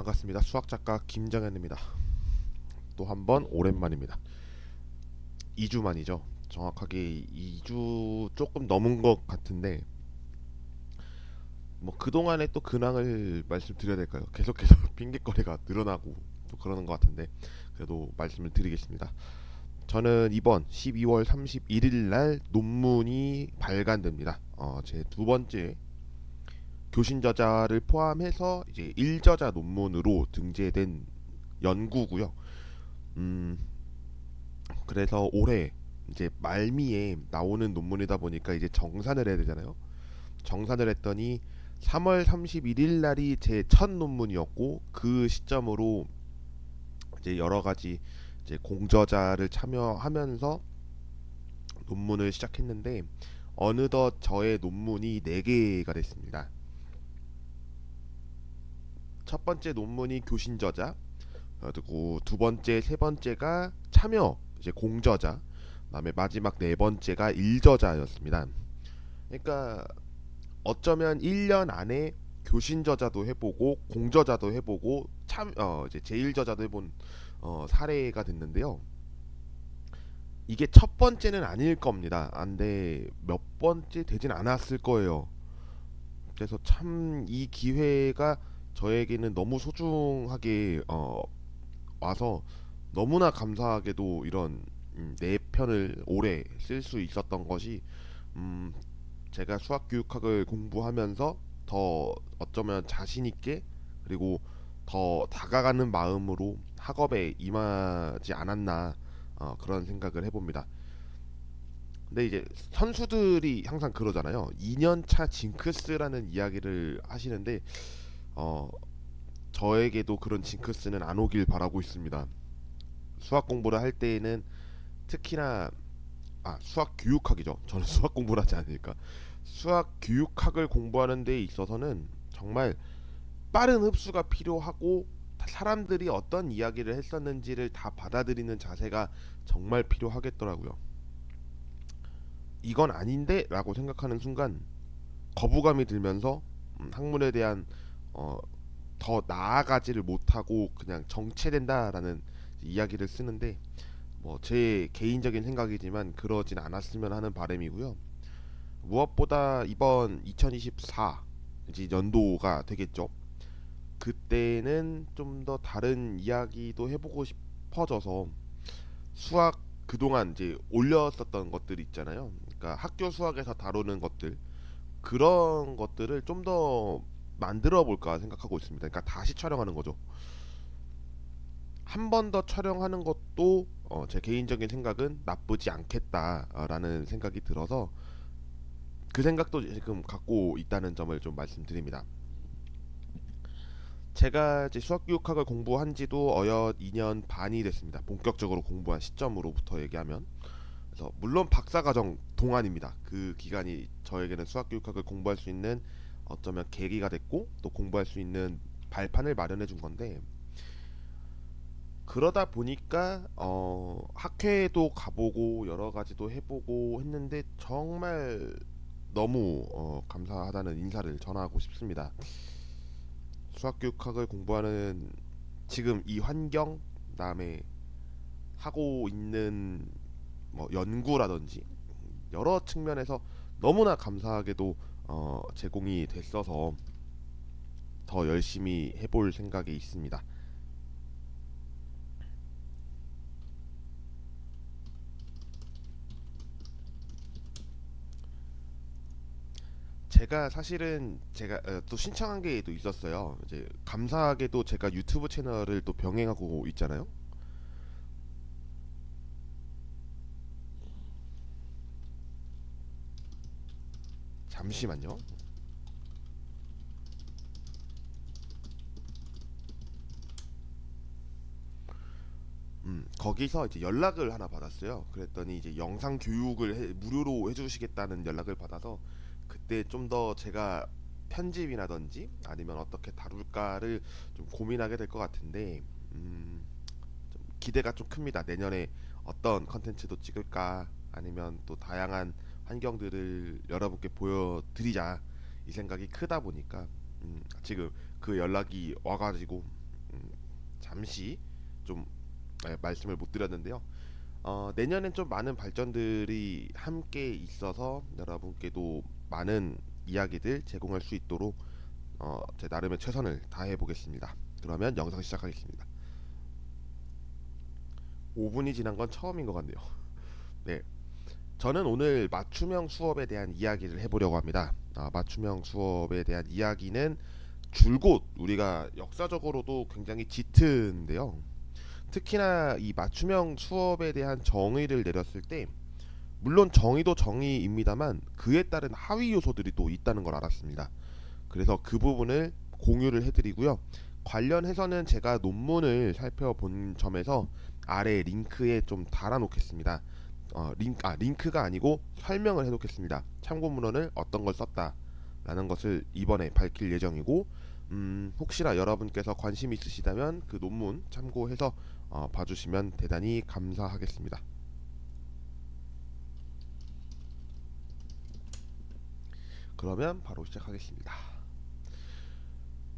반갑습니다. 수학작가 김정현입니다. 또 한 번 오랜만입니다. 2주 만이죠. 정확하게 2주 조금 넘은 것 같은데 뭐 그동안에 또 근황을 말씀드려야 될까요? 계속해서 핑계거리가 늘어나고 또 그러는 것 같은데 그래도 말씀을 드리겠습니다. 저는 이번 12월 31일 날 논문이 발간됩니다. 제 두 번째 교신 저자를 포함해서 이제 1저자 논문으로 등재된 연구고요. 음, 그래서 올해 이제 말미에 나오는 논문이다 보니까 이제 정산을 해야 되잖아요. 정산을 했더니 3월 31일 날이 제 첫 논문이었고 그 시점으로 이제 여러 가지 이제 공저자를 참여하면서 논문을 시작했는데 어느덧 저의 논문이 4개가 됐습니다. 첫 번째 논문이 교신 저자, 그리고 두 번째, 세 번째가 참여 이제 공저자, 그다음에 마지막 네 번째가 일저자였습니다. 그러니까 어쩌면 1년 안에 교신 저자도 해보고 공저자도 해보고 참 이제 제일 저자도 해본 사례가 됐는데요. 이게 첫 번째는 아닐 겁니다. 안돼 몇 번째 되진 않았을 거예요. 그래서 참 이 기회가 저에게는 너무 소중하게 와서 너무나 감사하게도 이런 네 편을 오래 쓸 수 있었던 것이 음, 제가 수학교육학을 공부하면서 더 어쩌면 자신 있게 그리고 더 다가가는 마음으로 학업에 임하지 않았나 그런 생각을 해봅니다. 근데 이제 선수들이 항상 그러잖아요. 2년차 징크스라는 이야기를 하시는데 어, 저에게도 그런 징크스는 안 오길 바라고 있습니다. 수학 공부를 할 때에는 특히나 수학 교육학이죠. 저는 수학 공부를 하지 않으니까 수학 교육학을 공부하는 데 있어서는 정말 빠른 흡수가 필요하고 사람들이 어떤 이야기를 했었는지를 다 받아들이는 자세가 정말 필요하겠더라고요. 이건 아닌데 라고 생각하는 순간 거부감이 들면서 학문에 대한 어, 더 나아가지를 못하고 그냥 정체된다라는 이야기를 쓰는데 뭐 제 개인적인 생각이지만 그러진 않았으면 하는 바람이고요. 무엇보다 이번 2024 이제 연도가 되겠죠. 그때는 좀 더 다른 이야기도 해보고 싶어져서 수학 그동안 이제 올렸었던 것들 있잖아요. 그러니까 학교 수학에서 다루는 것들 그런 것들을 좀 더 만들어 볼까 생각하고 있습니다. 그러니까 다시 촬영하는 거죠. 한 번 더 촬영하는 것도 제 개인적인 생각은 나쁘지 않겠다라는 생각이 들어서 그 생각도 지금 갖고 있다는 점을 좀 말씀드립니다. 제가 이제 수학교육학을 공부한 지도 어엿 2년 반이 됐습니다. 본격적으로 공부한 시점으로부터 얘기하면. 그래서 물론 박사과정 동안입니다. 그 기간이 저에게는 수학교육학을 공부할 수 있는 어쩌면 계기가 됐고 또 공부할 수 있는 발판을 마련해 준 건데 그러다 보니까 학회도 가보고 여러 가지도 해보고 했는데 정말 너무 감사하다는 인사를 전하고 싶습니다. 수학교육학을 공부하는 지금 이 환경, 그다음에 하고 있는 뭐 연구라든지 여러 측면에서 너무나 감사하게도 제공이 됐어서 더 열심히 해볼 생각이 있습니다. 제가 사실은 제가 또 신청한 게 또 있었어요. 이제 감사하게도 제가 유튜브 채널을 또 병행하고 있잖아요. 잠시만요. 거기서 이제 연락을 하나 받았어요. 그랬더니 이제 영상 교육을 무료로 해주시겠다는 연락을 받아서 그때 좀 더 제가 편집이라든지 아니면 어떻게 다룰까를 좀 고민하게 될 것 같은데 좀 기대가 좀 큽니다. 내년에 어떤 컨텐츠도 찍을까 아니면 또 다양한 환경들을 여러분께 보여드리자 이 생각이 크다 보니까 지금 그 연락이 와가지고 잠시 좀 말씀을 못 드렸는데요. 내년엔 좀 많은 발전들이 함께 있어서 여러분께도 많은 이야기들 제공할 수 있도록 제 나름의 최선을 다해 보겠습니다. 그러면 영상 시작하겠습니다. 5분이 지난 건 처음인 것 같네요. 네, 저는 오늘 맞춤형 수업에 대한 이야기를 해보려고 합니다. 맞춤형 수업에 대한 이야기는 줄곧 우리가 역사적으로도 굉장히 짙은데요. 특히나 이 맞춤형 수업에 대한 정의를 내렸을 때 물론 정의도 정의입니다만 그에 따른 하위 요소들이 또 있다는 걸 알았습니다. 그래서 그 부분을 공유를 해드리고요. 관련해서는 제가 논문을 살펴본 점에서 아래 링크에 좀 달아놓겠습니다. 링크가 아니고 설명을 해놓겠습니다. 참고 문헌을 어떤 걸 썼다라는 것을 이번에 밝힐 예정이고, 혹시나 여러분께서 관심 있으시다면 그 논문 참고해서 봐주시면 대단히 감사하겠습니다. 그러면 바로 시작하겠습니다.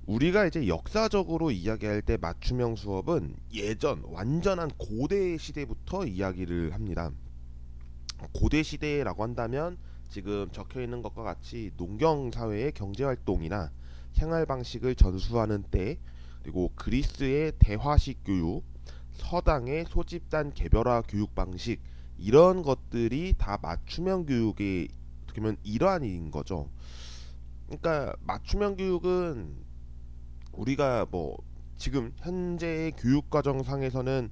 우리가 이제 역사적으로 이야기할 때 맞춤형 수업은 예전 완전한 고대 시대부터 이야기를 합니다. 고대 시대라고 한다면 지금 적혀 있는 것과 같이 농경 사회의 경제 활동이나 생활 방식을 전수하는 때, 그리고 그리스의 대화식 교육, 서당의 소집단 개별화 교육 방식, 이런 것들이 다 맞춤형 교육의 어떻게 보면 일환인 거죠. 그러니까 맞춤형 교육은 우리가 뭐 지금 현재의 교육과정 상에서는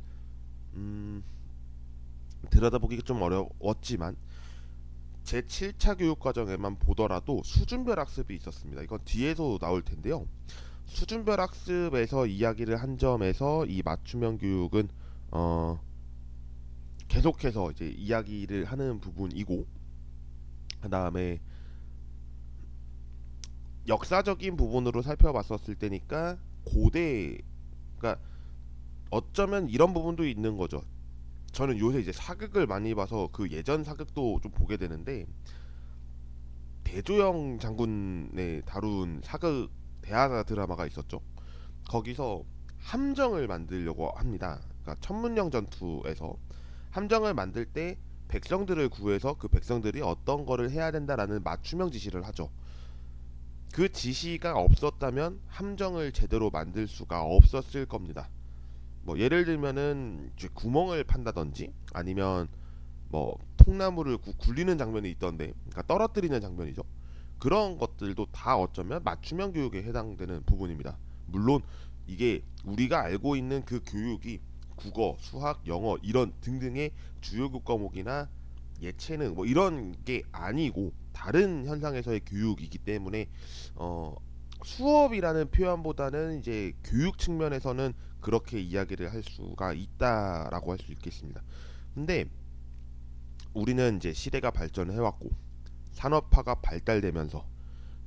들여다보기가 좀 어려웠지만 제7차 교육과정에만 보더라도 수준별 학습이 있었습니다. 이건 뒤에서 나올 텐데요. 수준별 학습에서 이야기를 한 점에서 이 맞춤형 교육은 계속해서 이제 이야기를 하는 부분이고, 그 다음에 역사적인 부분으로 살펴봤었을 때니까 고대, 그러니까 어쩌면 이런 부분도 있는 거죠. 저는 요새 이제 사극을 많이 봐서 그 예전 사극도 좀 보게 되는데, 대조영 장군의 다룬 사극 대하 드라마가 있었죠. 거기서 함정을 만들려고 합니다. 그러니까 천문령 전투에서 함정을 만들 때 백성들을 구해서 그 백성들이 어떤 거를 해야 된다라는 맞춤형 지시를 하죠. 그 지시가 없었다면 함정을 제대로 만들 수가 없었을 겁니다. 뭐 예를 들면은 이제 구멍을 판다든지 아니면 뭐 통나무를 굴리는 장면이 있던데, 그러니까 떨어뜨리는 장면이죠. 그런 것들도 다 어쩌면 맞춤형 교육에 해당되는 부분입니다. 물론 이게 우리가 알고 있는 그 교육이 국어, 수학, 영어 이런 등등의 주요 교과 과목이나 예체능 뭐 이런 게 아니고 다른 현상에서의 교육이기 때문에 수업이라는 표현보다는 이제 교육 측면에서는 그렇게 이야기를 할 수가 있다라고 할 수 있겠습니다. 근데 우리는 이제 시대가 발전해 왔고 산업화가 발달되면서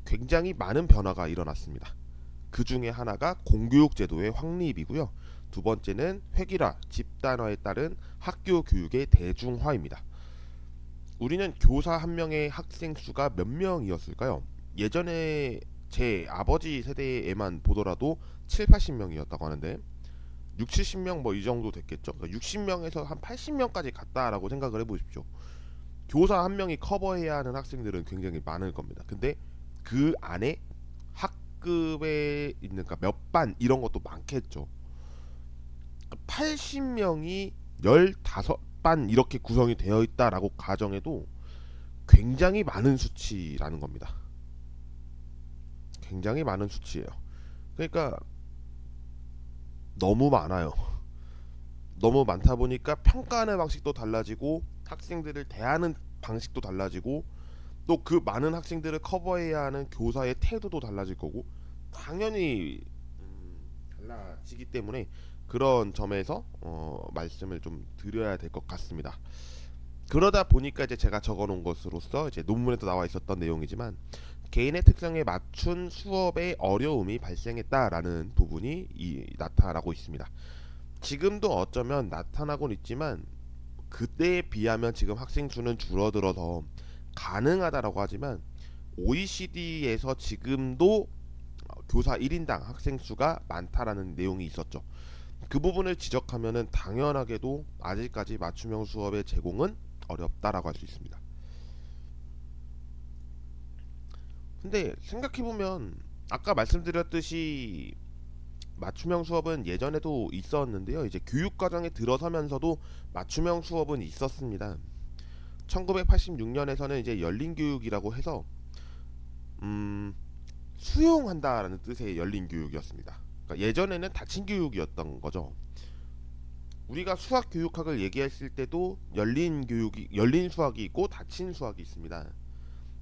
굉장히 많은 변화가 일어났습니다. 그 중에 하나가 공교육 제도의 확립이고요. 두 번째는 획일화, 집단화에 따른 학교 교육의 대중화입니다. 우리는 교사 한 명의 학생 수가 몇 명이었을까요? 예전에 제 아버지 세대에만 보더라도 7, 80명이었다고 하는데 6, 70명 뭐 이 정도 됐겠죠. 그러니까 60명에서 한 80명까지 갔다라고 생각을 해보십시오. 교사 한 명이 커버해야 하는 학생들은 굉장히 많을 겁니다. 근데 그 안에 학급에 있는 그러니까 몇 반 이런 것도 많겠죠. 80명이 15반 이렇게 구성이 되어 있다라고 가정해도 굉장히 많은 수치라는 겁니다. 굉장히 많은 수치예요. 그러니까 너무 많아요. 너무 많다 보니까 평가하는 방식도 달라지고 학생들을 대하는 방식도 달라지고 또 그 많은 학생들을 커버해야 하는 교사의 태도도 달라질 거고 당연히 달라지기 때문에 그런 점에서 말씀을 좀 드려야 될 것 같습니다. 그러다 보니까 이제 제가 적어놓은 것으로서 이제 논문에도 나와 있었던 내용이지만 개인의 특성에 맞춘 수업에 어려움이 발생했다라는 부분이 나타나고 있습니다. 지금도 어쩌면 나타나곤 있지만 그때에 비하면 지금 학생 수는 줄어들어서 가능하다라고 하지만 OECD에서 지금도 교사 1인당 학생 수가 많다라는 내용이 있었죠. 그 부분을 지적하면은 당연하게도 아직까지 맞춤형 수업의 제공은 어렵다라고 할 수 있습니다. 근데 생각해보면 아까 말씀드렸듯이 맞춤형 수업은 예전에도 있었는데요. 이제 교육과정에 들어서면서도 맞춤형 수업은 있었습니다. 1986년에서는 이제 열린교육이라고 해서 음, 수용한다라는 뜻의 열린교육이었습니다. 그러니까 예전에는 닫힌 교육이었던 거죠. 우리가 수학 교육학을 얘기했을 때도 열린 교육이 열린 수학이 있고 닫힌 수학이 있습니다.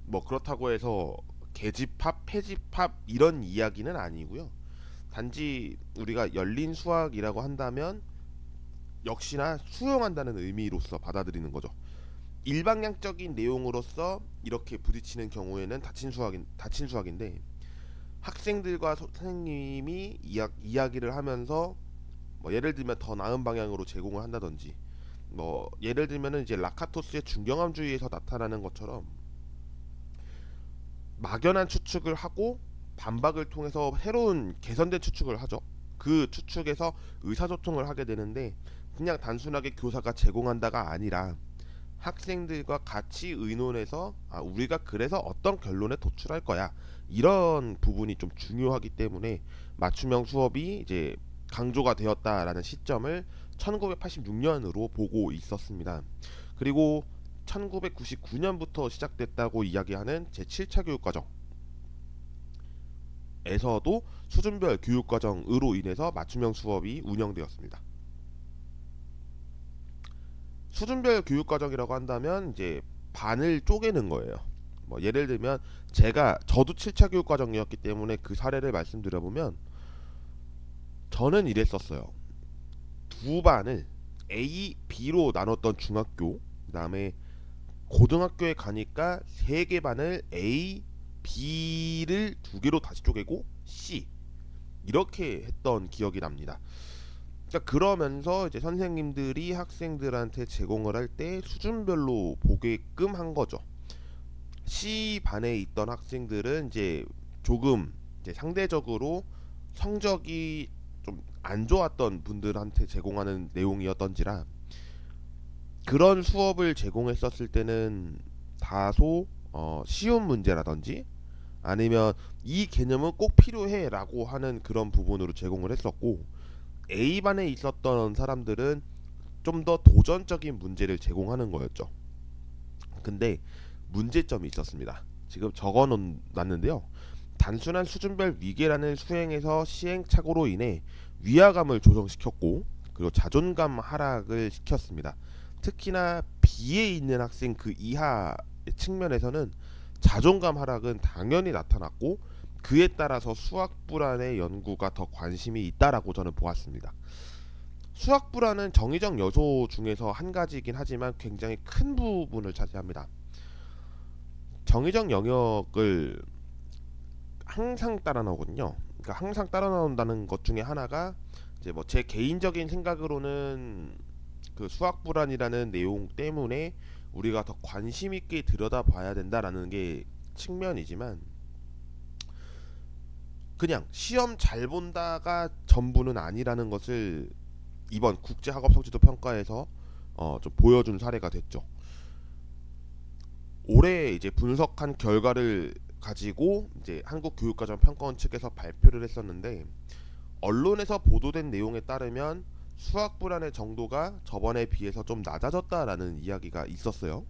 뭐 그렇다고 해서 계집합, 폐집합 이런 이야기는 아니고요. 단지 우리가 열린 수학이라고 한다면 역시나 수용한다는 의미로서 받아들이는 거죠. 일방향적인 내용으로서 이렇게 부딪히는 경우에는 닫힌 수학인데 학생들과 선생님이 이야기를 하면서 뭐 예를 들면 더 나은 방향으로 제공을 한다든지 뭐 예를 들면은 이제 라카토스의 중경함주의에서 나타나는 것처럼 막연한 추측을 하고 반박을 통해서 새로운 개선된 추측을 하죠. 그 추측에서 의사소통을 하게 되는데 그냥 단순하게 교사가 제공한다가 아니라 학생들과 같이 의논해서 우리가 그래서 어떤 결론에 도출할 거야 이런 부분이 좀 중요하기 때문에 맞춤형 수업이 이제 강조가 되었다라는 시점을 1986년으로 보고 있었습니다. 그리고 1999년부터 시작됐다고 이야기하는 제7차 교육과정에서도 수준별 교육과정으로 인해서 맞춤형 수업이 운영되었습니다. 수준별 교육과정이라고 한다면 이제 반을 쪼개는 거예요. 뭐 예를 들면 저도 7차 교육과정이었기 때문에 그 사례를 말씀드려보면 저는 이랬었어요. 두 반을 A, B로 나눴던 중학교, 그 다음에 고등학교에 가니까 세 개 반을 A, B를 두 개로 다시 쪼개고 C 이렇게 했던 기억이 납니다. 그러니까 그러면서 이제 선생님들이 학생들한테 제공을 할 때 수준별로 보게끔 한 거죠. C 반에 있던 학생들은 이제 조금 이제 상대적으로 성적이 좀 안 좋았던 분들한테 제공하는 내용이었던지라 그런 수업을 제공했었을 때는 다소 쉬운 문제라든지 아니면 이 개념은 꼭 필요해라고 하는 그런 부분으로 제공을 했었고 A반에 있었던 사람들은 좀 더 도전적인 문제를 제공하는 거였죠. 근데 문제점이 있었습니다. 지금 적어놨는데요. 단순한 수준별 위계라는 수행에서 시행착오로 인해 위화감을 조성시켰고 그리고 자존감 하락을 시켰습니다. 특히나 B에 있는 학생 그 이하 측면에서는 자존감 하락은 당연히 나타났고 그에 따라서 수학 불안의 연구가 더 관심이 있다라고 저는 보았습니다. 수학 불안은 정의적 요소 중에서 한 가지이긴 하지만 굉장히 큰 부분을 차지합니다. 정의적 영역을 항상 따라 나오거든요. 그러니까 항상 따라 나온다는 것 중에 하나가 이제 뭐 제 개인적인 생각으로는 그 수학 불안이라는 내용 때문에 우리가 더 관심 있게 들여다봐야 된다라는 게 측면이지만 그냥 시험 잘 본다가 전부는 아니라는 것을 이번 국제학업성취도 평가에서 좀 보여준 사례가 됐죠. 올해 이제 분석한 결과를 가지고 이제 한국교육과정평가원 측에서 발표를 했었는데 언론에서 보도된 내용에 따르면 수학 불안의 정도가 저번에 비해서 좀 낮아졌다라는 이야기가 있었어요.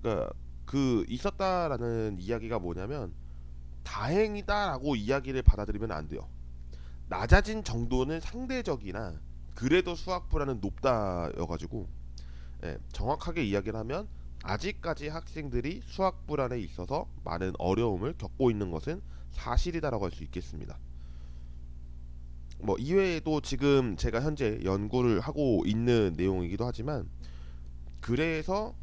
그러니까 그 있었다라는 이야기가 뭐냐면 다행이다라고 이야기를 받아들이면 안 돼요. 낮아진 정도는 상대적이나 그래도 수학 불안은 높다여가지고 정확하게 이야기를 하면 아직까지 학생들이 수학 불안에 있어서 많은 어려움을 겪고 있는 것은 사실이다라고 할 수 있겠습니다. 뭐 이외에도 지금 제가 현재 연구를 하고 있는 내용이기도 하지만 그래서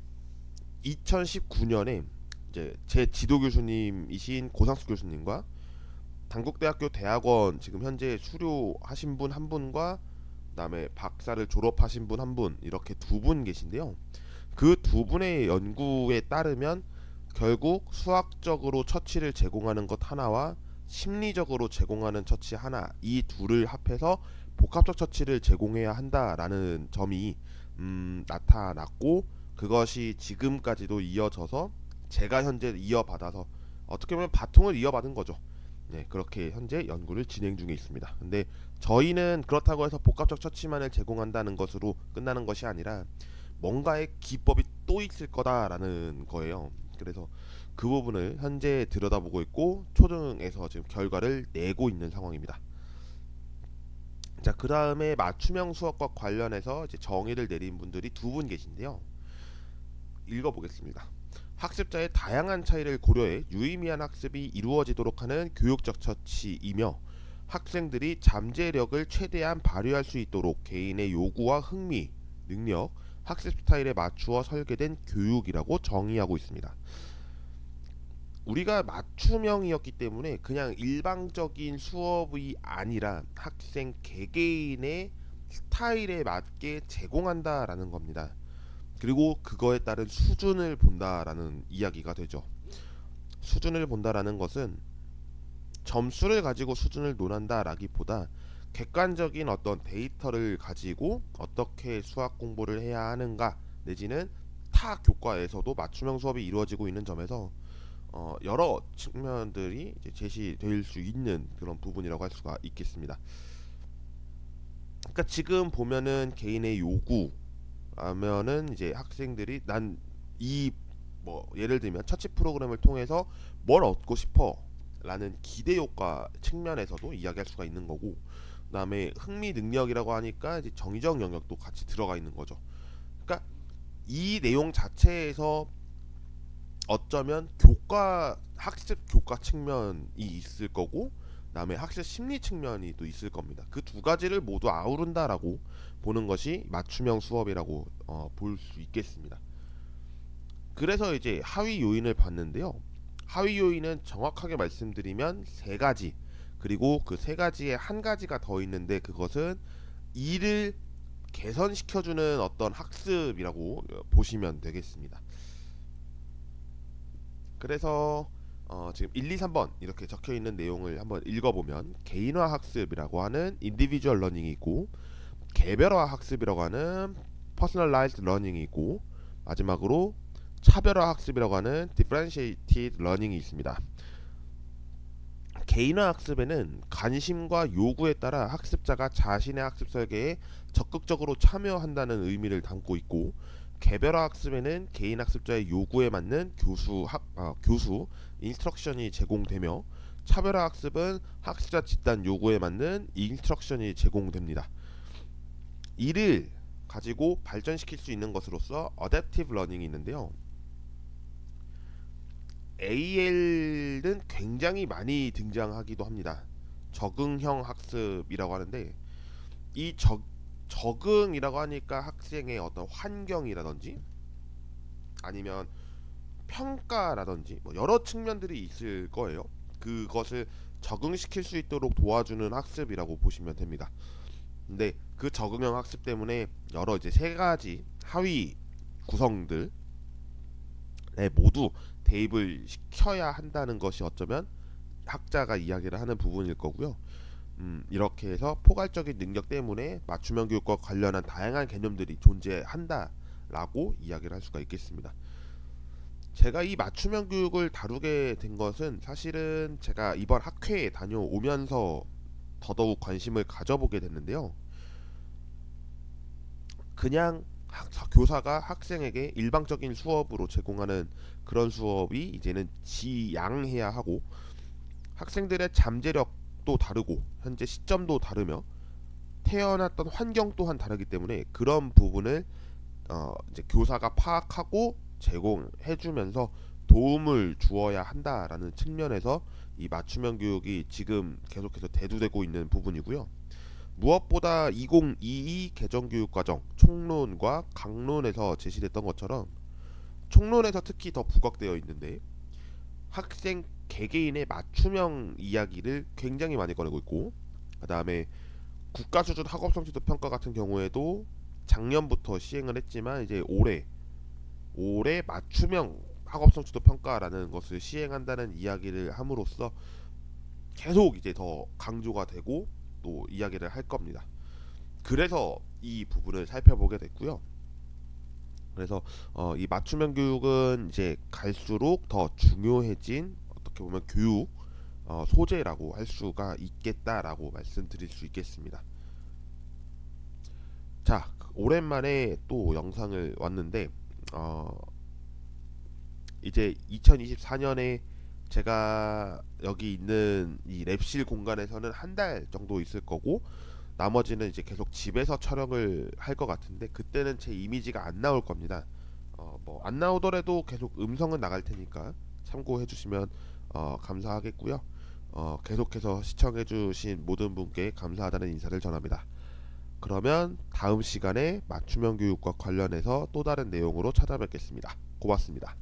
2019년에 이제 제 지도 교수님이신 고상수 교수님과 단국대학교 대학원 지금 현재 수료하신 분 한 분과 그다음에 박사를 졸업하신 분 한 분 이렇게 두 분 계신데요. 그 두 분의 연구에 따르면 결국 수학적으로 처치를 제공하는 것 하나와 심리적으로 제공하는 처치 하나, 이 둘을 합해서 복합적 처치를 제공해야 한다라는 점이 나타났고, 그것이 지금까지도 이어져서 제가 현재 이어받아서 어떻게 보면 바통을 이어받은 거죠. 네, 그렇게 현재 연구를 진행 중에 있습니다. 근데 저희는 그렇다고 해서 복합적 처치만을 제공한다는 것으로 끝나는 것이 아니라 뭔가의 기법이 또 있을 거다라는 거예요. 그래서 그 부분을 현재 들여다보고 있고 초등에서 지금 결과를 내고 있는 상황입니다. 자, 그 다음에 맞춤형 수업과 관련해서 이제 정의를 내린 분들이 두 분 계신데요. 읽어보겠습니다. 학습자의 다양한 차이를 고려해 유의미한 학습이 이루어지도록 하는 교육적 처치이며, 학생들이 잠재력을 최대한 발휘할 수 있도록 개인의 요구와 흥미, 능력, 학습 스타일에 맞추어 설계된 교육이라고 정의하고 있습니다. 우리가 맞춤형이었기 때문에 그냥 일방적인 수업이 아니라 학생 개개인의 스타일에 맞게 제공한다라는 겁니다. 그리고 그거에 따른 수준을 본다라는 이야기가 되죠. 수준을 본다라는 것은 점수를 가지고 수준을 논한다라기보다 객관적인 어떤 데이터를 가지고 어떻게 수학 공부를 해야 하는가, 내지는 타 교과에서도 맞춤형 수업이 이루어지고 있는 점에서 여러 측면들이 이제 제시될 수 있는 그런 부분이라고 할 수가 있겠습니다. 그러니까 지금 보면은 개인의 요구 하면은 이제 학생들이 난 이 뭐 예를 들면 처치 프로그램을 통해서 뭘 얻고 싶어 라는 기대 효과 측면에서도 이야기할 수가 있는 거고, 그다음에 흥미 능력이라고 하니까 이제 정의적 영역도 같이 들어가 있는 거죠. 그러니까 이 내용 자체에서 어쩌면 교과 학습 교과 측면이 있을 거고, 그다음에 학습 심리 측면이 또 있을 겁니다. 그 두 가지를 모두 아우른다라고 보는 것이 맞춤형 수업이라고 볼 수 있겠습니다. 그래서 이제 하위 요인을 봤는데요. 하위 요인은 정확하게 말씀드리면 세 가지, 그리고 그 세 가지에 한 가지가 더 있는데 그것은 이를 개선시켜주는 어떤 학습이라고 보시면 되겠습니다. 그래서 지금 1, 2, 3번 이렇게 적혀 있는 내용을 한번 읽어보면, 개인화 학습이라고 하는 인디비주얼 러닝이 있고, 개별화 학습이라고 하는 퍼스널라이즈드 러닝이 있고, 마지막으로 차별화 학습이라고 하는 디퍼런시에이티드 러닝이 있습니다. 개인화 학습에는 관심과 요구에 따라 학습자가 자신의 학습 설계에 적극적으로 참여한다는 의미를 담고 있고, 개별화 학습에는 개인 학습자의 요구에 맞는 교수 인스트럭션이 제공되며, 차별화 학습은 학습자 집단 요구에 맞는 인스트럭션이 제공됩니다. 이를 가지고 발전시킬 수 있는 것으로서 어댑티브 러닝이 있는데요. AL은 굉장히 많이 등장하기도 합니다. 적응형 학습이라고 하는데, 이 적응이라고 하니까 학생의 어떤 환경이라든지 아니면 평가라든지 뭐 여러 측면들이 있을 거예요. 그것을 적응시킬 수 있도록 도와주는 학습이라고 보시면 됩니다. 근데 그 적응형 학습 때문에 여러 이제 세 가지 하위 구성들에 모두 대입을 시켜야 한다는 것이 어쩌면 학자가 이야기를 하는 부분일 거고요. 이렇게 해서 포괄적인 능력 때문에 맞춤형 교육과 관련한 다양한 개념들이 존재한다라고 이야기를 할 수가 있겠습니다. 제가 이 맞춤형 교육을 다루게 된 것은 사실은 제가 이번 학회에 다녀오면서 더더욱 관심을 가져보게 됐는데요. 그냥 교사가 학생에게 일방적인 수업으로 제공하는 그런 수업이 이제는 지양해야 하고, 학생들의 잠재력도 다르고 현재 시점도 다르며 태어났던 환경 또한 다르기 때문에 그런 부분을 이제 교사가 파악하고 제공해주면서 도움을 주어야 한다라는 측면에서 이 맞춤형 교육이 지금 계속해서 대두되고 있는 부분이고요. 무엇보다 2022 개정교육과정 총론과 강론에서 제시됐던 것처럼, 총론에서 특히 더 부각되어 있는데 학생 개개인의 맞춤형 이야기를 굉장히 많이 꺼내고 있고, 그 다음에 국가 수준 학업 성취도 평가 같은 경우에도 작년부터 시행을 했지만 이제 올해 맞춤형 학업 성취도 평가라는 것을 시행한다는 이야기를 함으로써 계속 이제 더 강조가 되고 또 이야기를 할 겁니다. 그래서 이 부분을 살펴보게 됐고요. 그래서 이 맞춤형 교육은 이제 갈수록 더 중요해진 어떻게 보면 교육 소재라고 할 수가 있겠다라고 말씀드릴 수 있겠습니다. 자, 오랜만에 또 영상을 왔는데 어, 이제 2024년에 제가 여기 있는 이 랩실 공간에서는 한 달 정도 있을 거고 나머지는 이제 계속 집에서 촬영을 할 것 같은데 그때는 제 이미지가 안 나올 겁니다. 뭐 안 나오더라도 계속 음성은 나갈 테니까 참고해 주시면 감사하겠고요. 계속해서 시청해 주신 모든 분께 감사하다는 인사를 전합니다. 그러면 다음 시간에 맞춤형 교육과 관련해서 또 다른 내용으로 찾아뵙겠습니다. 고맙습니다.